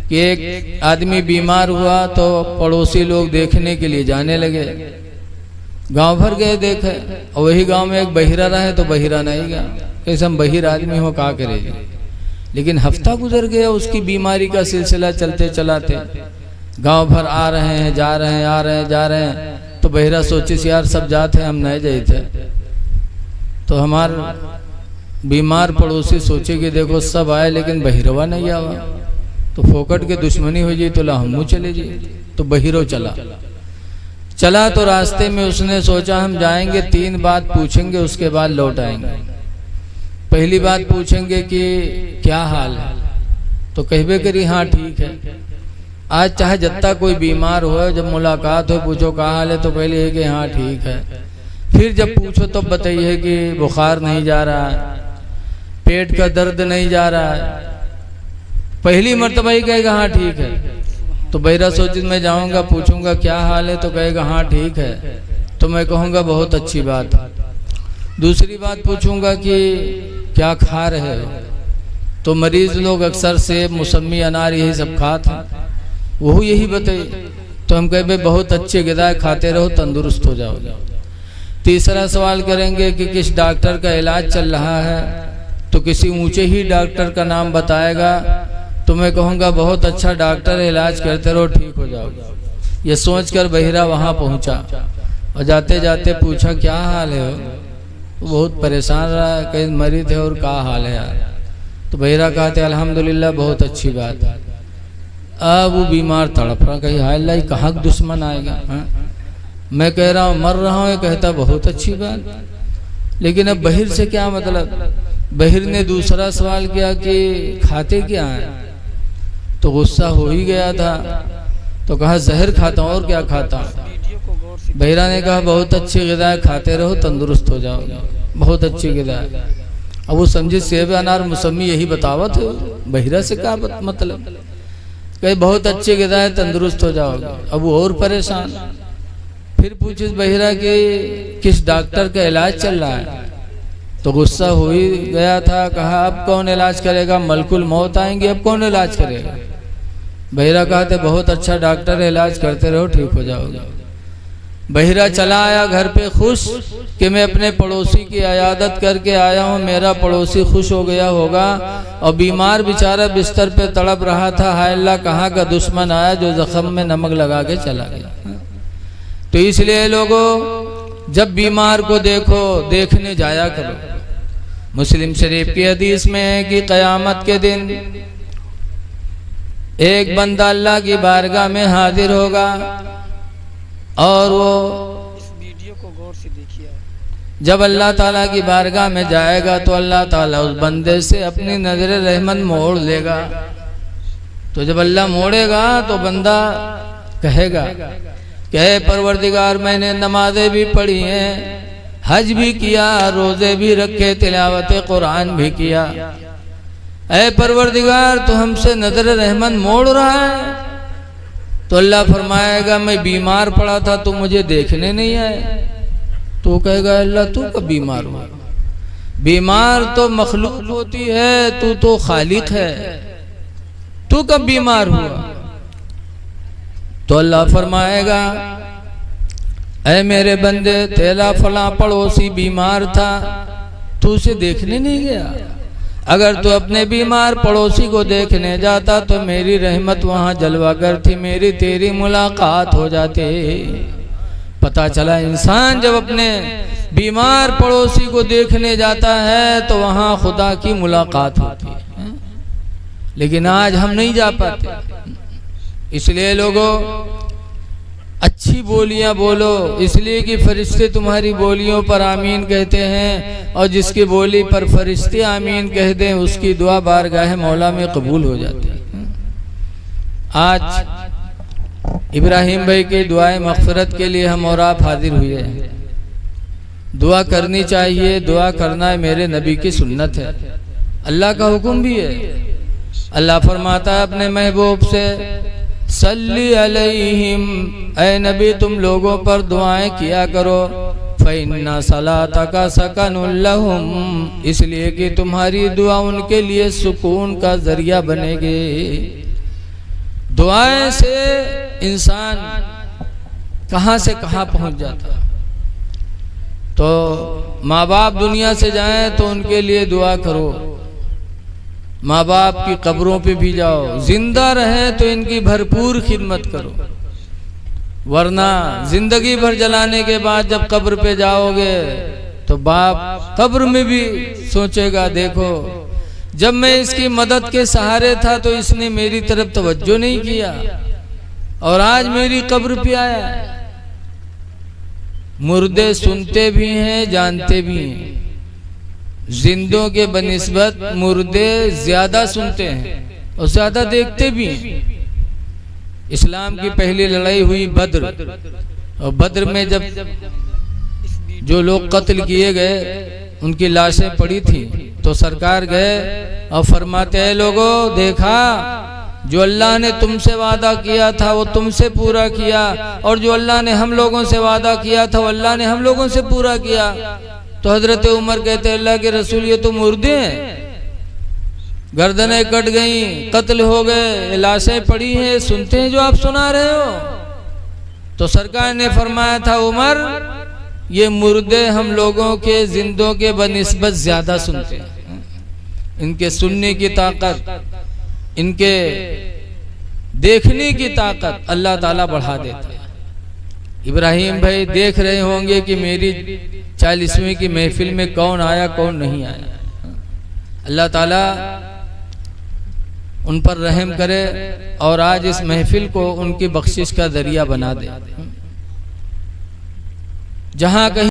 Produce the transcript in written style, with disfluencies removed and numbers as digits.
कि एक आदमी बीमार हुआ तो पड़ोसी लोग देखने के लिए जाने लगे, गांव भर गए देखे, और वही गांव में एक बहिरा रहे तो बहिरा नहीं गया, कैसे हम बहिर आदमी हो का करेंगे। लेकिन हफ्ता गुजर गया, उसकी बीमारी का सिलसिला चलते चलाते, गांव भर आ रहे हैं जा रहे हैं, आ रहे हैं जा रहे हैं, तो बहिरा सोचे यार सब जाते हम नहीं जाए थे। तो हमार बीमार पड़ोसी सोचे कि देखो सब आए लेकिन बहिरवा नहीं आवा, तो फोकट के दुश्मनी हो जाए तो ला हम चले जाए। तो बहिरो चला तो रास्ते में उसने सोचा हम जाएंगे, 3 बात पूछेंगे उसके बाद लौट आएंगे। पहली बात पूछेंगे कि क्या हाल है, तो कहबे करी हाँ ठीक है। आज चाहे जितना कोई बीमार हो, जब मुलाकात हो पूछो क्या हाल है, तो पहले है कि हाँ ठीक है। फिर जब पूछो तो बताइए कि बुखार नहीं जा रहा है, पेट का दर्द नहीं जा रहा है। पहली मर्तबा ही कहेगा हाँ ठीक है, तो बहिरा सोचे मैं जाऊंगा पूछूंगा क्या हाल है, तो कहेगा हाँ ठीक है, तो मैं कहूँगा बहुत अच्छी बात। दूसरी बात पूछूंगा कि क्या खा रहे हो, तो मरीज लोग अक्सर सेब मौसमी अनार यही सब खाते हैं, वो यही बताइए, तो हम कहे बहुत अच्छे ग़िज़ा खाते रहो तंदुरुस्त हो जाओगे। तीसरा सवाल करेंगे कि किस डॉक्टर का इलाज चल रहा है, तो किसी ऊंचे ही डॉक्टर का नाम बताएगा, तो मैं कहूँगा बहुत अच्छा डॉक्टर है, इलाज करते रहो ठीक हो जाओगे। ये सोचकर बहिरा वहाँ पहुँचा और जाते जाते पूछा क्या हाल है, वो बहुत परेशान रहा है, कहीं मरीज है और क्या हाल है यार। तो बहिरा कहते अल्हम्दुलिल्लाह बहुत अच्छी बात है। अब वो बीमार तड़प रहा, कहीं हाय लाई कहाँ दुश्मन आएगा, मैं कह रहा हूँ मर रहा हूँ, ये कहता बहुत अच्छी बात। लेकिन अब बहिर से क्या मतलब। बहिर ने दूसरा सवाल किया कि खाते क्या हैं, तो गुस्सा हो ही गया था, तो कहा जहर खाता हूँ और क्या खाता हूँ। बहिरा ने कहा बहुत अच्छी ग़िज़ा खाते रहो तंदुरुस्त हो जाओगे, बहुत अच्छी ग़िज़ा। अब वो समझे सेब अनार मौसमी यही बतावत है, बहिरा से क्या मतलब। कहे बहुत अच्छी ग़िज़ा है तंदुरुस्त हो जाओगे। अब वो और परेशान, फिर पूछे बहिरा कि किस डॉक्टर का इलाज चल रहा है, तो गुस्सा हो ही गया था, कहा अब कौन इलाज करेगा, मलकुल मौत आएंगे, अब कौन इलाज करेगा। बहिरा कहते बहुत अच्छा डॉक्टर है, इलाज करते रहो ठीक हो जाओगे। बहिरा चला आया घर पे खुश कि मैं अपने पड़ोसी की अयादत करके आया हूँ, मेरा पड़ोसी खुश हो गया होगा। और बीमार बेचारा बिस्तर पे तड़प रहा था, हाय अल्लाह कहाँ का दुश्मन आया जो जख्म में नमक लगा के चला गया। तो इसलिए लोगों जब बीमार को देखो देखने जाया करो। मुस्लिम शरीफ की हदीस में है कि क़यामत के दिन एक बंदा अल्लाह की बारगाह में हाजिर होगा और वो इस वीडियो को गौर से देखिए, जब अल्लाह ताला की बारगाह में जाएगा तो अल्लाह ताला उस बंदे से अपनी नजर रहमत मोड़ लेगा। तो जब अल्लाह मोड़ेगा तो बंदा कहेगा कि परवरदिगार मैंने नमाजें भी पढ़ी हैं, हज भी किया, रोजे भी रखे, तिलावत कुरान भी किया, ऐ परवरदिगार तो हमसे नजर रहमत मोड़ रहा है। तो अल्लाह फरमाएगा मैं बीमार पड़ा था तो मुझे देखने नहीं आए। तो कहेगा अल्लाह तू कब बीमार हुआ, बीमार तो मखलूक होती है, तू तो खालिक है, तू कब बीमार हुआ। तो अल्लाह फरमाएगा ऐ मेरे बंदे तेरा फला पड़ोसी बीमार था, तू उसे देखने नहीं गया। अगर तू अपने बीमार पड़ोसी को देखने जाता तो मेरी रहमत वहाँ जलवागर थी, मेरी तेरी मुलाकात हो जाती। पता चला इंसान जब अपने बीमार पड़ोसी को देखने जाता है तो वहाँ खुदा की मुलाकात होती है। लेकिन आज हम नहीं जा पाते। इसलिए लोगों अच्छी बोलियां बोलो, इसलिए कि फरिश्ते तुम्हारी बोलियों पर आमीन कहते हैं, और जिसकी बोली पर फरिश्ते आमीन कह दें उसकी दुआ बारगाह मौला में कबूल हो जाती है। आज इब्राहिम भाई की दुआएं मग़फ़िरत के लिए हम और आप हाजिर हुए हैं। दुआ करनी चाहिए, दुआ करना है मेरे नबी की सुन्नत है, अल्लाह का हुक्म भी है। अल्लाह फरमाता है अपने महबूब से सल्ली अलैहिम, ऐ नबी तुम लोगों पर दुआएं किया करो, फ़इन्ना सलातका सकनुल लहुम, इसलिए कि तुम्हारी दुआ उनके लिए सुकून का जरिया बनेगी। दुआएं से इंसान कहाँ से कहाँ पहुँच जाता। तो माँ बाप दुनिया से जाएं तो उनके लिए दुआ करो, माँ बाप की कब्रों पे भी जाओ, जिंदा रहे तो इनकी भरपूर खिदमत करो, वरना जिंदगी भर जलाने के बाद जब कब्र पे जाओगे तो बाप कब्र में भी सोचेगा, देखो जब मैं इसकी मदद के सहारे था तो इसने मेरी तरफ तवज्जो नहीं किया और आज मेरी कब्र पे आया। मुर्दे सुनते भी हैं, जानते भी हैं। जिंदों के बनिस्बत मुर्दे ज्यादा सुनते हैं और ज्यादा देखते भी हैं। इस्लाम की पहली लड़ाई हुई बद्र, और बद्र में जब जो लोग कत्ल किए गए उनकी लाशें पड़ी थी तो सरकार गए और फरमाते हैं, लोगों देखा जो अल्लाह ने तुमसे वादा किया था वो तुमसे पूरा किया, और जो अल्लाह ने हम लोगों से वादा किया था वो अल्लाह ने हम लोगों से पूरा किया। तो हजरत उमर कहते हैं, अल्लाह के रसूल ये तो मुर्दे हैं, गर्दनें कट गईं, कत्ल हो गए, लाशें पड़ी हैं, सुनते हैं जो आप सुना रहे हो। तो सरकार ने फरमाया था, उमर ये मुर्दे हम लोगों के जिंदों के बनिस्बत ज्यादा सुनते हैं, इनके सुनने की ताकत, इनके देखने की ताकत अल्लाह ताला बढ़ा देता है। इब्राहिम भाई देख रहे होंगे कि मेरी 40वीं की महफिल में कौन आया कौन नहीं आया। अल्लाह ताला उन पर रहम करे और आज इस महफिल को उनकी बख्शिश का जरिया बना दे। जहां कहीं